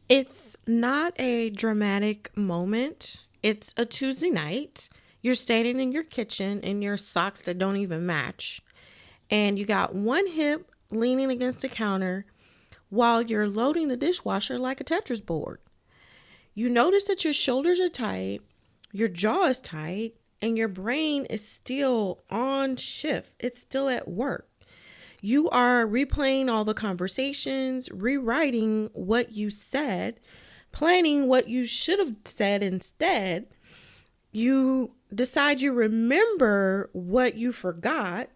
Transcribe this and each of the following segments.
It's not a dramatic moment. It's a Tuesday night. You're standing in your kitchen in your socks that don't even match. And you got one hip leaning against the counter while you're loading the dishwasher like a Tetris board. You notice that your shoulders are tight, your jaw is tight, and your brain is still on shift. It's still at work. You are replaying all the conversations, rewriting what you said, planning what you should have said instead. You decide you remember what you forgot,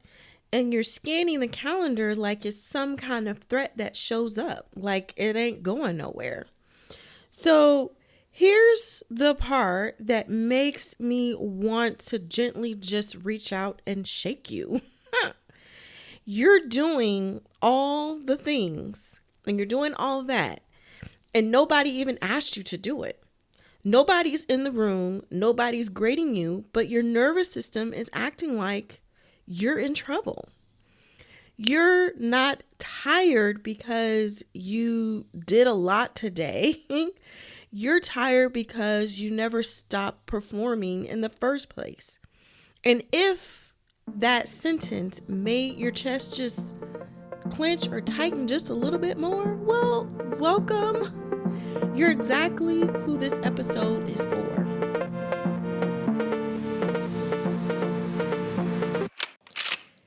and you're scanning the calendar like it's some kind of threat that shows up, like it ain't going nowhere. So here's the part that makes me want to gently just reach out and shake you. You're doing all the things and you're doing all that, and nobody even asked you to do it. Nobody's in the room, nobody's grading you, but your nervous system is acting like you're in trouble. You're not tired because you did a lot today. You're tired because you never stopped performing in the first place. And if that sentence made your chest just clench or tighten just a little bit more, well, welcome. You're exactly who this episode is for.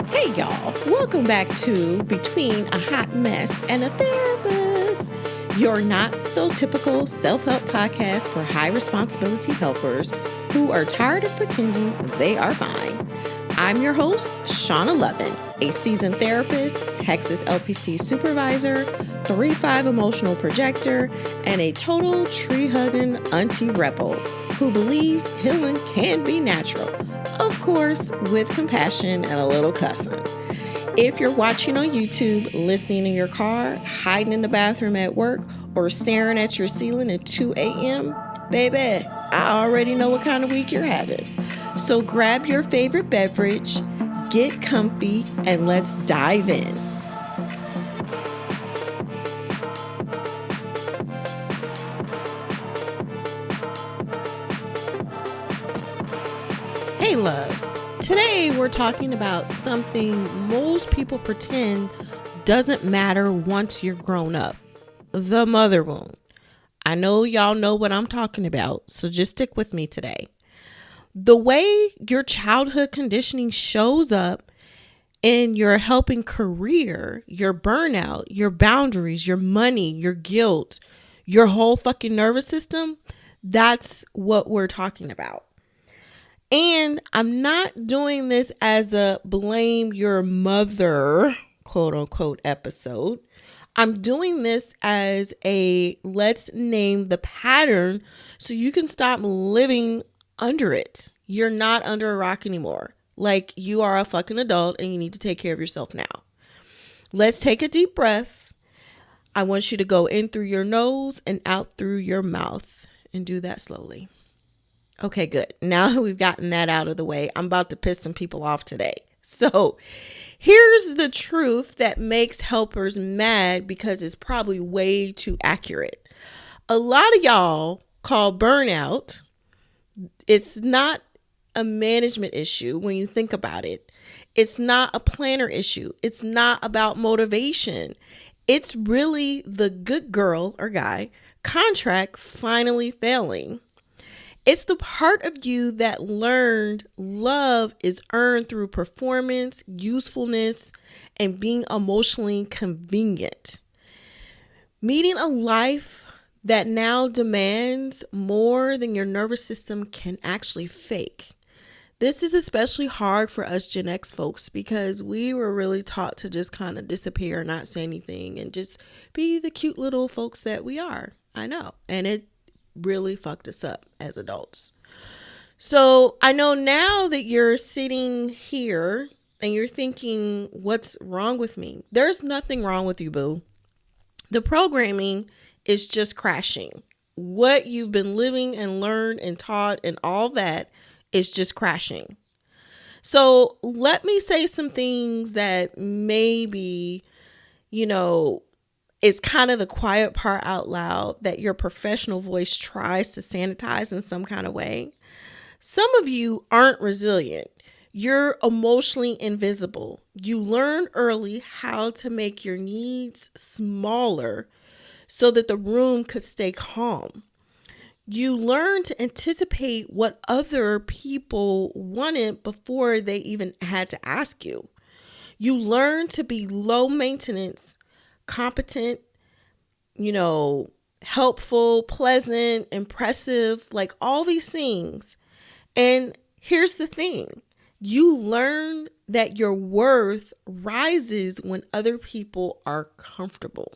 Hey y'all, welcome back to Between a Hot Mess and a Therapist, your not so typical self-help podcast for high responsibility helpers who are tired of pretending they are fine. I'm your host, Shauna Lovin, a seasoned therapist, Texas LPC supervisor, 3-5 emotional projector, and a total tree-hugging auntie rebel who believes healing can be natural, of course, with compassion and a little cussing. If you're watching on YouTube, listening in your car, hiding in the bathroom at work, or staring at your ceiling at 2 a.m., baby, I already know what kind of week you're having. So grab your favorite beverage, get comfy, and let's dive in. Hey loves, today we're talking about something most people pretend doesn't matter once you're grown up. The mother wound. I know y'all know what I'm talking about, so just stick with me today. The way your childhood conditioning shows up in your helping career, your burnout, your boundaries, your money, your guilt, your whole fucking nervous system, that's what we're talking about. And I'm not doing this as a blame your mother, quote unquote, episode. I'm doing this as a let's name the pattern so you can stop living under it. You're not under a rock anymore. Like, you are a fucking adult and you need to take care of yourself now. Let's take a deep breath. I want you to go in through your nose and out through your mouth, and do that slowly. Okay, good. Now that we've gotten that out of the way, I'm about to piss some people off today. So here's the truth that makes helpers mad because it's probably way too accurate. A lot of y'all call burnout. It's not a management issue when you think about it. It's not a planner issue. It's not about motivation. It's really the good girl or guy contract finally failing. It's the part of you that learned love is earned through performance, usefulness, and being emotionally convenient. Meeting a life that now demands more than your nervous system can actually fake. This is especially hard for us Gen X folks because we were really taught to just kind of disappear, not say anything, and just be the cute little folks that we are. I know. And it really fucked us up as adults. So I know now that you're sitting here and you're thinking, what's wrong with me? There's nothing wrong with you, boo. The programming is just crashing. What you've been living and learned and taught and all that is just crashing. So let me say some things that maybe, It's kind of the quiet part out loud that your professional voice tries to sanitize in some kind of way. Some of you aren't resilient. You're emotionally invisible. You learn early how to make your needs smaller so that the room could stay calm. You learn to anticipate what other people wanted before they even had to ask you. You learn to be low maintenance, competent, helpful, pleasant, impressive, like all these things. And here's the thing, you learn that your worth rises when other people are comfortable.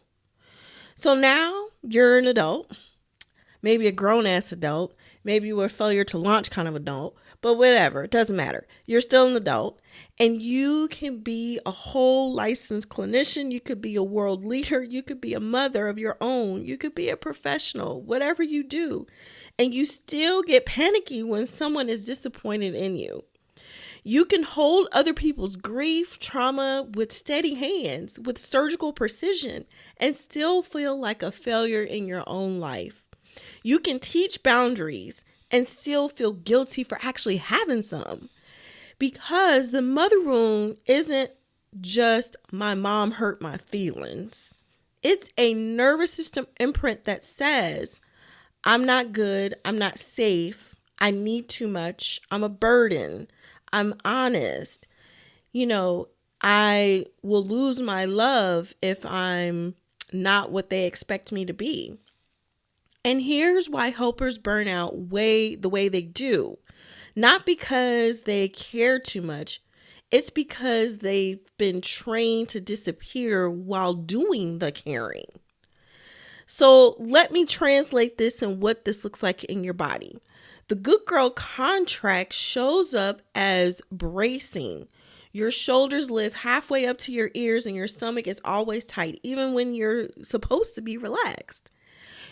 So now you're an adult, maybe a grown ass adult, maybe you were a failure to launch kind of adult, but whatever, it doesn't matter. You're still an adult and you can be a whole licensed clinician. You could be a world leader. You could be a mother of your own. You could be a professional, whatever you do. And you still get panicky when someone is disappointed in you. You can hold other people's grief, trauma with steady hands, with surgical precision, and still feel like a failure in your own life. You can teach boundaries and still feel guilty for actually having some. Because the mother wound isn't just my mom hurt my feelings. It's a nervous system imprint that says, I'm not good, I'm not safe, I need too much, I'm a burden, I'm honest. I will lose my love if I'm not what they expect me to be. And here's why helpers burn out the way they do. Not because they care too much. It's because they've been trained to disappear while doing the caring. So let me translate this and what this looks like in your body. The good girl contract shows up as bracing. Your shoulders lift halfway up to your ears and your stomach is always tight, even when you're supposed to be relaxed.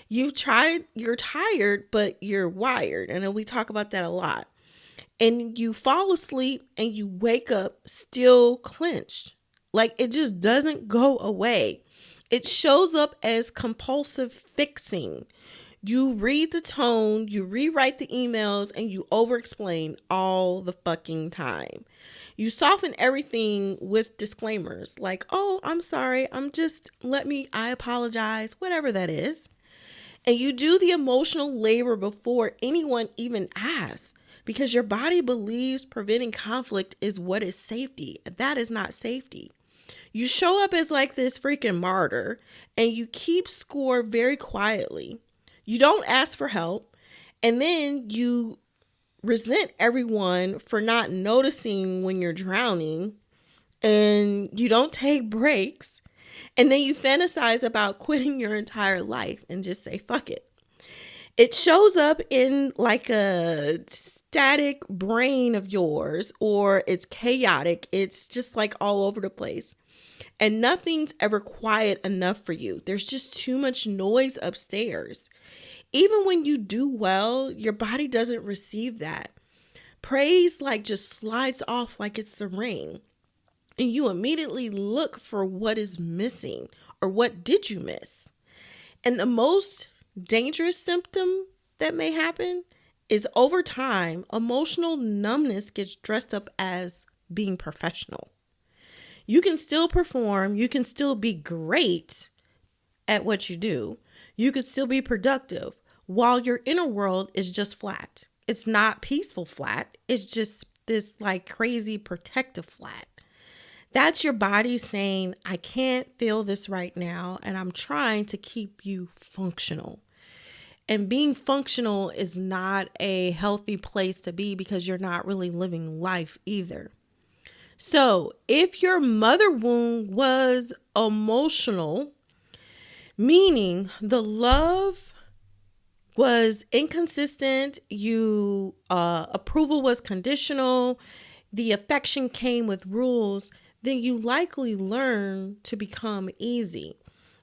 You're tired, but you're wired. And we talk about that a lot. And you fall asleep and you wake up still clenched. Like it just doesn't go away. It shows up as compulsive fixing. You read the tone, you rewrite the emails, and you over-explain all the fucking time. You soften everything with disclaimers like, oh, I'm sorry, I apologize, whatever that is. And you do the emotional labor before anyone even asks because your body believes preventing conflict is what is safety. That is not safety. You show up as like this freaking martyr and you keep score very quietly. You don't ask for help. And then you resent everyone for not noticing when you're drowning and you don't take breaks. And then you fantasize about quitting your entire life and just say, fuck it. It shows up in like a static brain of yours, or it's chaotic. It's just like all over the place. And nothing's ever quiet enough for you. There's just too much noise upstairs. Even when you do well, your body doesn't receive that. Praise like just slides off like it's the rain. And you immediately look for what is missing or what did you miss. And the most dangerous symptom that may happen is over time, emotional numbness gets dressed up as being professional. You can still perform. You can still be great at what you do. You could still be productive while your inner world is just flat. It's not peaceful flat. It's just this like crazy protective flat. That's your body saying, I can't feel this right now, and I'm trying to keep you functional. And being functional is not a healthy place to be because you're not really living life either. So if your mother wound was emotional, meaning the love was inconsistent, approval was conditional, the affection came with rules, then you likely learn to become easy,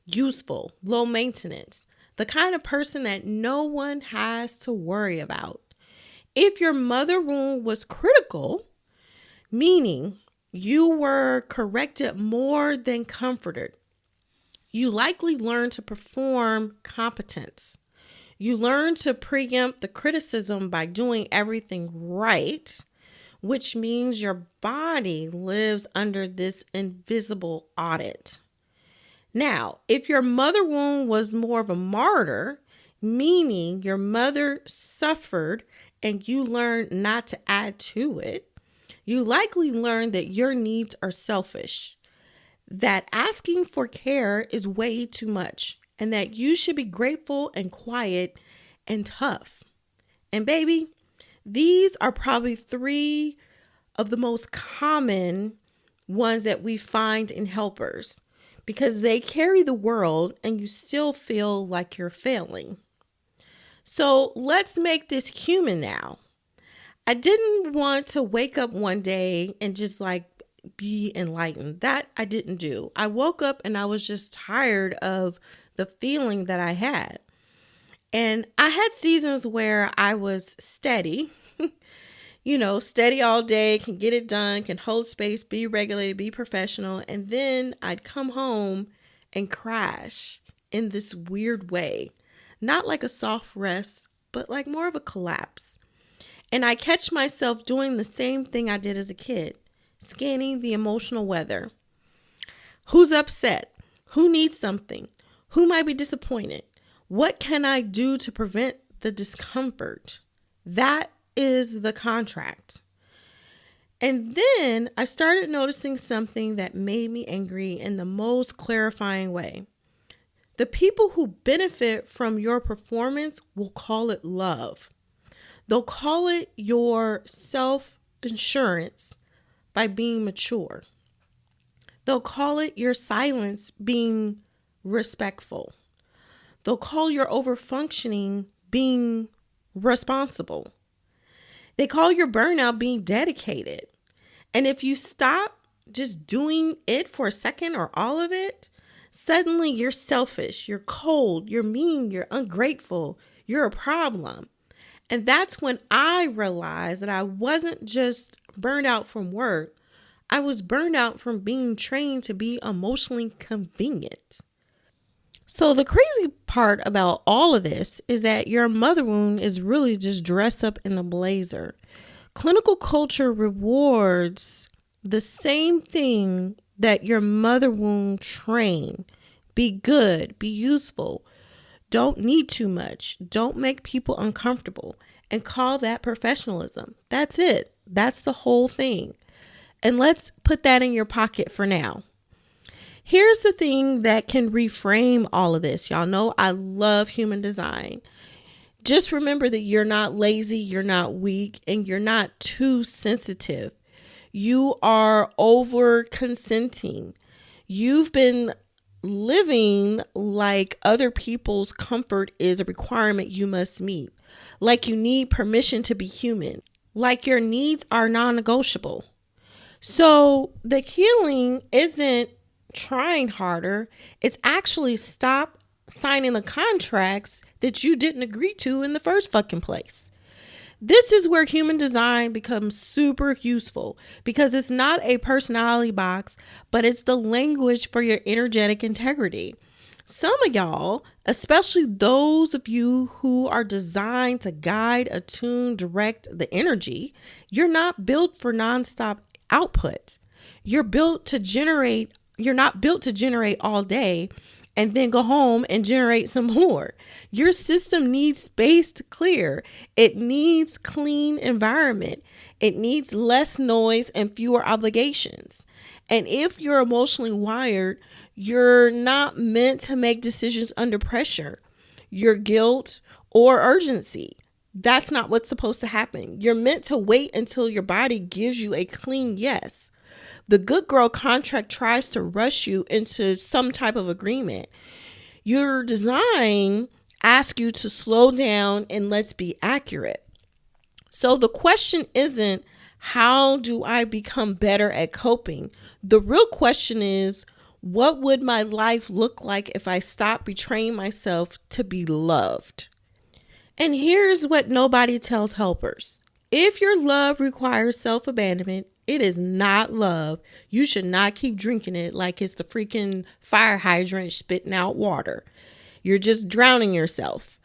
useful, low maintenance, the kind of person that no one has to worry about. If your mother wound was critical, meaning you were corrected more than comforted, You likely learn to perform competence. You learn to preempt the criticism by doing everything right, which means your body lives under this invisible audit. Now, if your mother wound was more of a martyr, meaning your mother suffered and you learned not to add to it, you likely learned that your needs are selfish, that asking for care is way too much, and that you should be grateful and quiet and tough. And baby, these are probably three of the most common ones that we find in helpers because they carry the world and you still feel like you're failing. So let's make this human now. I didn't want to wake up one day and just be enlightened. That I didn't do. I woke up and I was just tired of the feeling that I had. And I had seasons where I was steady, steady all day, can get it done, can hold space, be regulated, be professional. And then I'd come home and crash in this weird way. Not like a soft rest, but like more of a collapse. And I catch myself doing the same thing I did as a kid, scanning the emotional weather. Who's upset? Who needs something? Who might be disappointed? What can I do to prevent the discomfort? That is the contract. And then I started noticing something that made me angry in the most clarifying way. The people who benefit from your performance will call it love. They'll call it your self-insurance by being mature. They'll call it your silence being respectful. They'll call your overfunctioning being responsible. They call your burnout being dedicated. And if you stop just doing it for a second or all of it, suddenly you're selfish, you're cold, you're mean, you're ungrateful, you're a problem. And that's when I realized that I wasn't just burned out from work. I was burned out from being trained to be emotionally convenient. So the crazy part about all of this is that your mother wound is really just dressed up in a blazer. Clinical culture rewards the same thing that your mother wound trained. Be good, be useful, don't need too much, don't make people uncomfortable, and call that professionalism. That's it. That's the whole thing. And let's put that in your pocket for now. Here's the thing that can reframe all of this. Y'all know I love human design. Just remember that you're not lazy, you're not weak, and you're not too sensitive. You are over consenting. You've been living like other people's comfort is a requirement you must meet. Like you need permission to be human. Like your needs are non-negotiable. So the healing isn't trying harder. It's actually stop signing the contracts that you didn't agree to in the first fucking place. This is where human design becomes super useful because it's not a personality box, but it's the language for your energetic integrity. Some of y'all, especially those of you who are designed to guide, attune, direct the energy, you're not built for nonstop output. You're not built to generate all day and then go home and generate some more. Your system needs space to clear. It needs clean environment. It needs less noise and fewer obligations. And if you're emotionally wired, you're not meant to make decisions under pressure, your guilt or urgency. That's not what's supposed to happen. You're meant to wait until your body gives you a clean yes. The good girl contract tries to rush you into some type of agreement. Your design asks you to slow down and let's be accurate. So the question isn't, how do I become better at coping? The real question is, what would my life look like if I stopped betraying myself to be loved? And here's what nobody tells helpers. If your love requires self-abandonment, it is not love. You should not keep drinking it like it's the freaking fire hydrant spitting out water. You're just drowning yourself.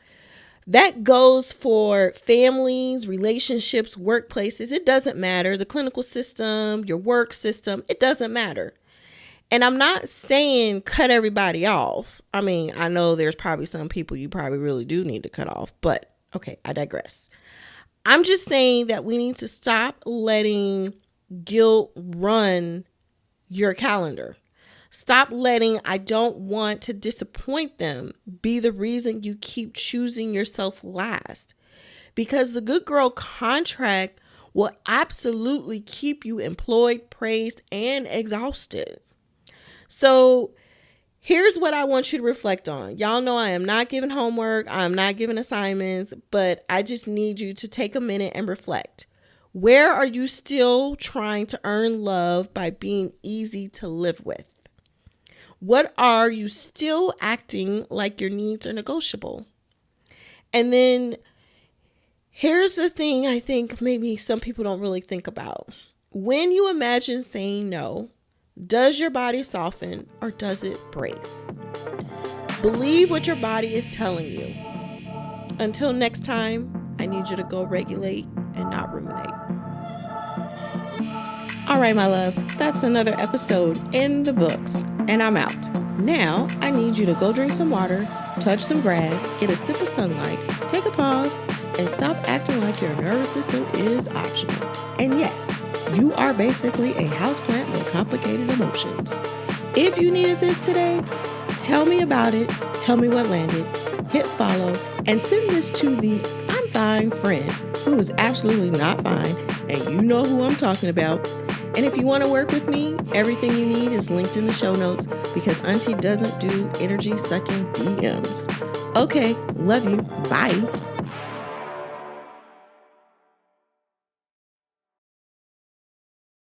That goes for families, relationships, workplaces. It doesn't matter. The clinical system, your work system, it doesn't matter. And I'm not saying cut everybody off. I mean, I know there's probably some people you probably really do need to cut off, but okay, I digress. I'm just saying that we need to stop letting guilt run your calendar. Stop letting I don't want to disappoint them be the reason you keep choosing yourself last. Because the good girl contract will absolutely keep you employed, praised, and exhausted. So here's what I want you to reflect on. Y'all know I am not giving homework. I'm not giving assignments, but I just need you to take a minute and reflect. Where are you still trying to earn love by being easy to live with? What are you still acting like your needs are negotiable? And then here's the thing I think maybe some people don't really think about. When you imagine saying no, does your body soften or does it brace? Believe what your body is telling you. Until next time, I need you to go regulate and not ruminate. All right, my loves, that's another episode in the books, and I'm out. Now, I need you to go drink some water, touch some grass, get a sip of sunlight, take a pause, and stop acting like your nervous system is optional. And yes, you are basically a houseplant with complicated emotions. If you needed this today, tell me about it, tell me what landed, hit follow, and send this to the I'm fine friend who is absolutely not fine, and you know who I'm talking about. And if you want to work with me, everything you need is linked in the show notes because Auntie doesn't do energy sucking DMs. Okay, love you. Bye.